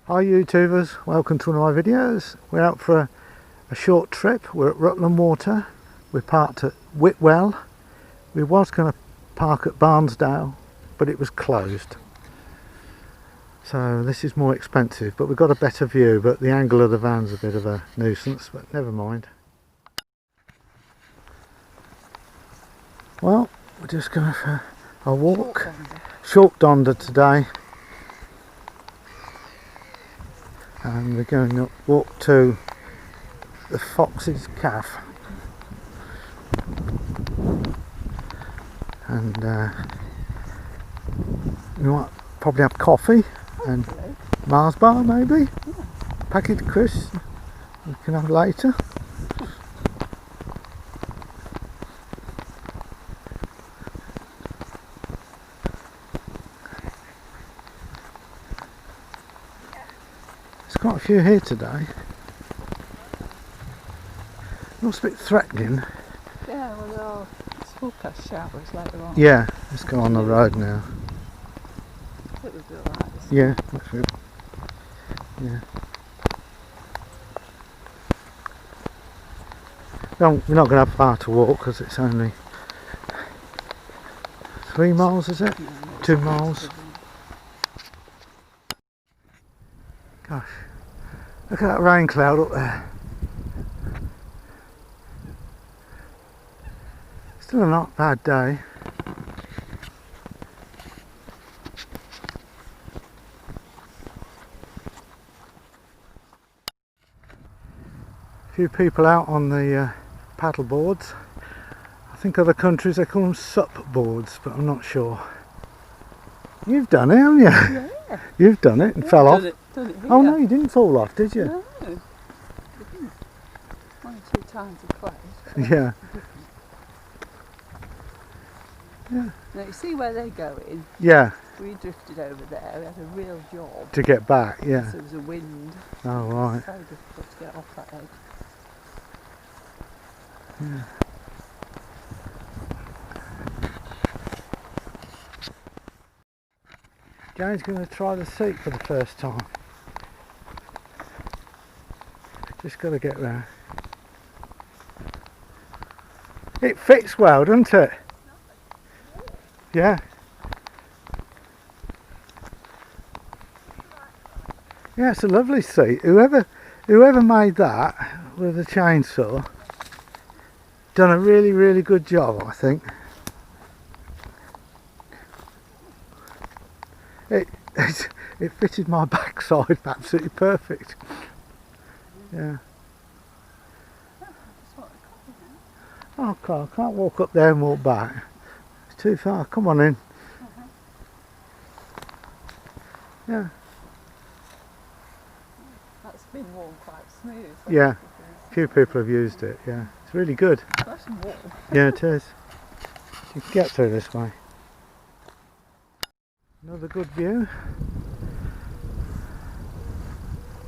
Hi YouTubers, welcome to one of my videos. We're out for a short trip. We're at Rutland Water. We parked at Whitwell. We was going to park at Barnsdale, but it was closed. So this is more expensive, but we've got a better view, but the angle of the van's a bit of a nuisance, but never mind. Well, we're just going for a walk. Short donder today. And we're going to walk to the Fox's Cafe, and we might probably have coffee and Mars bar, maybe packet of crisps we can have later. There's quite a few here today. Looks a bit threatening. Yeah, well, it's forecast showers later on. Yeah, let's go on the road now. It would be alright. Yeah, that's good. Yeah. No, we're not going to have far to walk because it's only 3 miles, is it? 2 miles. Gosh, look at that rain cloud up there. Still a not bad day. A few people out on the paddle boards. I think other countries they call them sup boards, but I'm not sure. You've done it, haven't you? Yeah. You've done it and fell off. Done it here. Oh no, you didn't fall off, did you? No. I didn't. 1 or 2 times I crashed. Yeah. Yeah. Now you see where they're going? Yeah, We drifted over there. We had a real job. to get back, yeah. So there was a wind. Oh right. So difficult to get off that edge. Yeah. Jane's going to try the seat for the first time. Just got to get there. It fits well, doesn't it? Yeah. Yeah, it's a lovely seat. Whoever made that with a chainsaw done a really good job, I think. It fitted my backside absolutely perfect. Yeah. Oh, I can't walk up there and walk back. It's too far. Come on in. Yeah. That's been worn quite smooth. Yeah. A few people have used it. Yeah. It's really good. That's warm. Yeah, it is. You can get through this way. Another good view.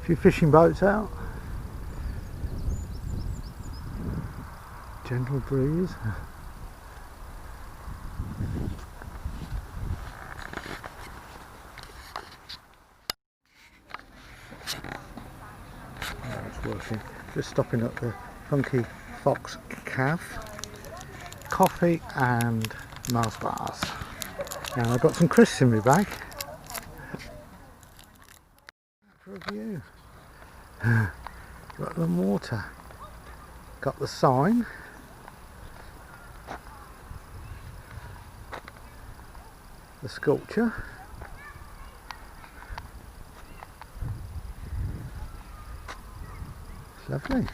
A few fishing boats out. Gentle breeze. Oh, it's working. Just stopping at the Funky Fox Cafe. Coffee and Mars bars. Now I've got some crisps in my bag. For a view. Rutland Water. Got the sign. The sculpture. It's lovely.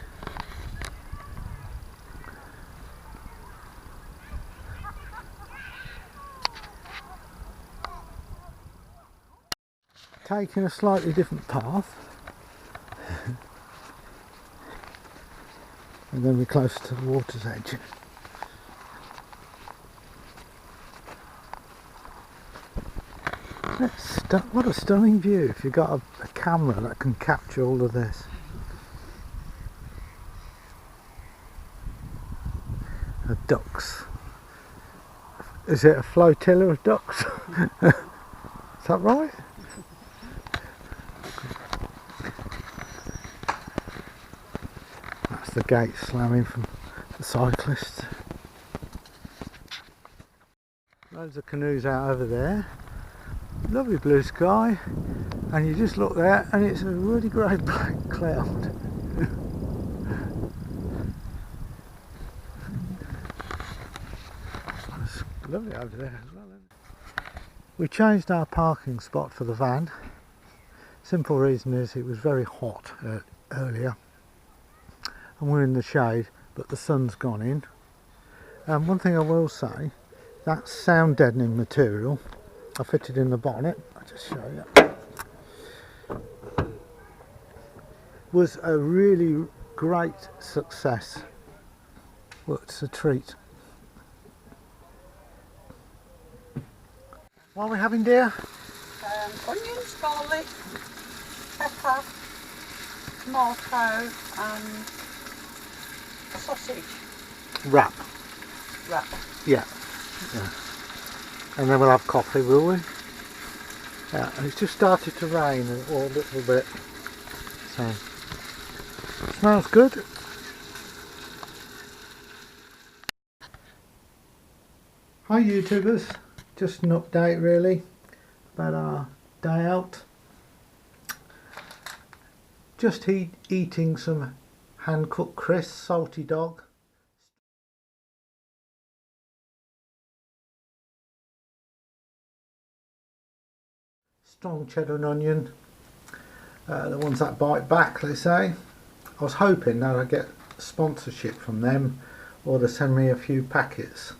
Taking a slightly different path. And then we're close to the water's edge. What a stunning view if you've got a camera that can capture all of this. The ducks. Is it a flotilla of ducks? Is that right? That's the gate slamming from the cyclists. Loads of canoes out over there. Lovely blue sky, and you just look there and it's a really great black cloud. It's lovely over there as well, isn't it? We changed our parking spot for the van. Simple reason is it was very hot earlier and we're in the shade, but the sun's gone in. And one thing I will say, that sound deadening material I fitted in the bonnet, I'll just show you, was a really great success. Well, it's a treat. What are we having, dear? Onions, garlic, pepper, tomato and sausage. Wrap. Wrap. Yeah. And then we'll have coffee, will we? Yeah, and it's just started to rain a little bit. So, smells good. Hi YouTubers, just an update really about our day out. Just eating some hand cooked crisps, salty dog. Strong cheddar and onion, the ones that bite back, they say. I was hoping that I'd get sponsorship from them or to send me a few packets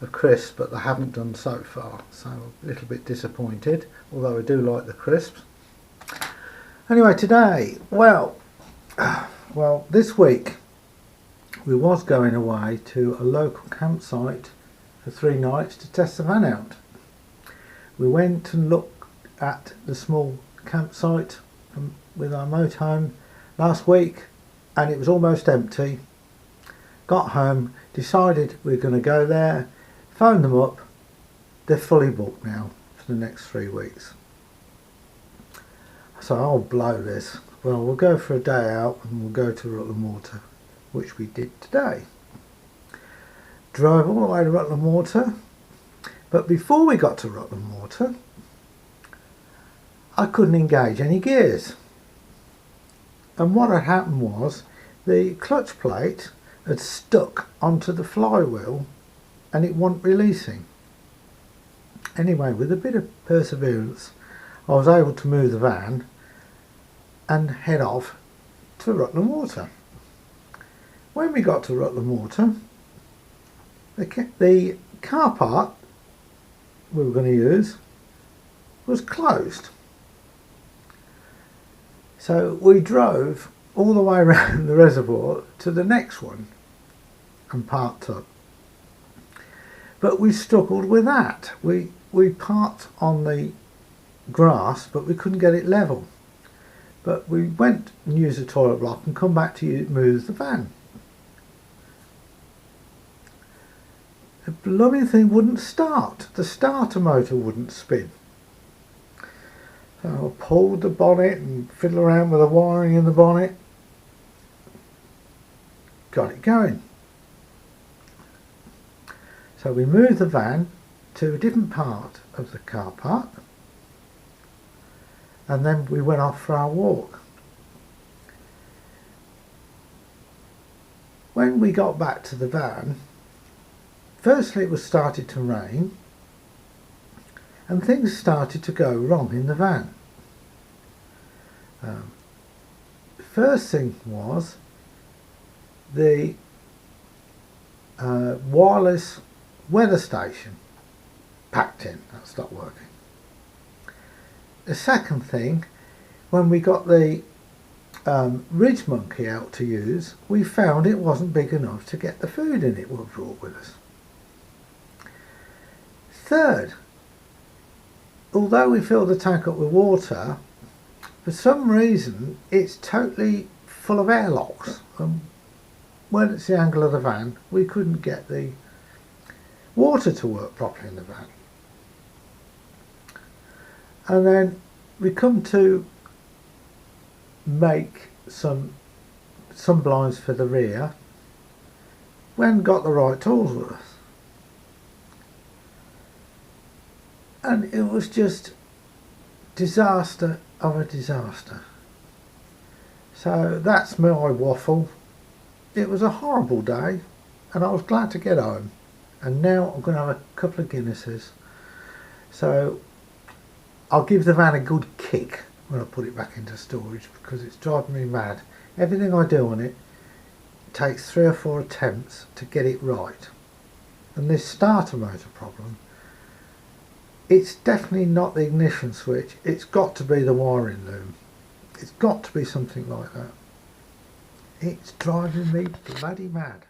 of crisps, but they haven't done so far, so I'm a little bit disappointed, although I do like the crisps. Anyway, today, well, this week we was going away to a local campsite for 3 nights to test the van out. We went and looked at the small campsite with our motorhome last week and it was almost empty. Got home, decided we're going to go there, phoned them up, they're fully booked now for the next 3 weeks. So I'll blow this. Well, we'll go for a day out and we'll go to Rutland Water, which we did today. Drove all the way to Rutland Water, but before we got to Rutland Water I couldn't engage any gears, and what had happened was the clutch plate had stuck onto the flywheel and it wasn't releasing. Anyway, with a bit of perseverance I was able to move the van and head off to Rutland Water. When we got to Rutland Water, the car park we were going to use was closed. So we drove all the way around the reservoir to the next one and parked up. But we struggled with that. We parked on the grass, but we couldn't get it level. But we went and used the toilet block and come back to move the van. The blooming thing wouldn't start. The starter motor wouldn't spin. So I pulled the bonnet and fiddled around with the wiring in the bonnet. Got it going. So we moved the van to a different part of the car park and then we went off for our walk. When we got back to the van, firstly it was started to rain and things started to go wrong in the van. First thing was the wireless weather station packed in, that stopped working. The second thing, when we got the ridge monkey out to use, we found it wasn't big enough to get the food in it we brought with us. Third, although we filled the tank up with water, for some reason it's totally full of airlocks, and when it's the angle of the van we couldn't get the water to work properly in the van. And then we come to make some sun blinds for the rear. We hadn't got the right tools with us. And it was just disaster of a disaster. So that's my waffle. It was a horrible day and I was glad to get home. And now I'm going to have a couple of Guinnesses. So I'll give the van a good kick when I put it back into storage because it's driving me mad. Everything I do on it takes 3 or 4 attempts to get it right. And this starter motor problem, it's definitely not the ignition switch. It's got to be the wiring loom. It's got to be something like that. It's driving me bloody mad.